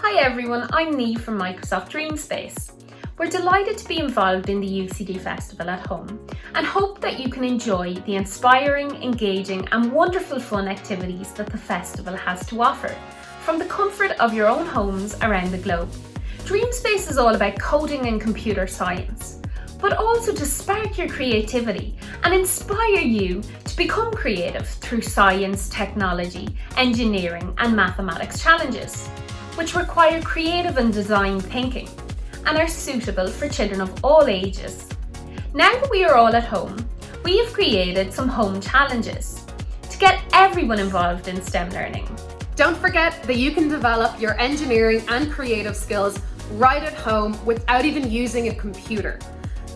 Hi everyone, I'm Neve from Microsoft Dreamspace. We're delighted to be involved in the UCD Festival at home and hope that you can enjoy the inspiring, engaging and wonderful fun activities that the festival has to offer from the comfort of your own homes around the globe. Dreamspace is all about coding and computer science, but also to spark your creativity and inspire you to become creative through science, technology, engineering and mathematics challenges, which require creative and design thinking and are suitable for children of all ages. Now that we are all at home, we have created some home challenges to get everyone involved in STEM learning. Don't forget that you can develop your engineering and creative skills right at home without even using a computer.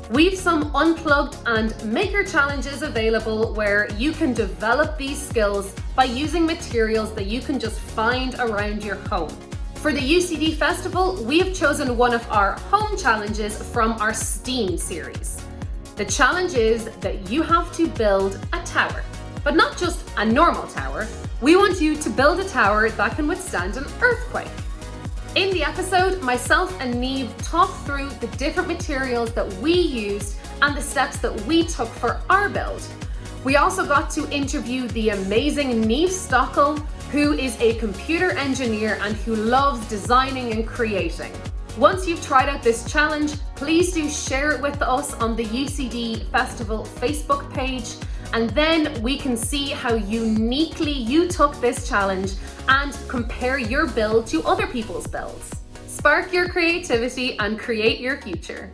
We've some unplugged and maker challenges available where you can develop these skills by using materials that you can just find around your home. For the UCD Festival, we have chosen one of our home challenges from our STEAM series. The challenge is that you have to build a tower, but not just a normal tower. We want you to build a tower that can withstand an earthquake. In the episode, myself and Neve talked through the different materials that we used and the steps that we took for our build. We also got to interview the amazing Neve Stockel, who is a computer engineer and who loves designing and creating. Once you've tried out this challenge, please do share it with us on the UCD Festival Facebook page, and then we can see how uniquely you took this challenge and compare your build to other people's builds. Spark your creativity and create your future.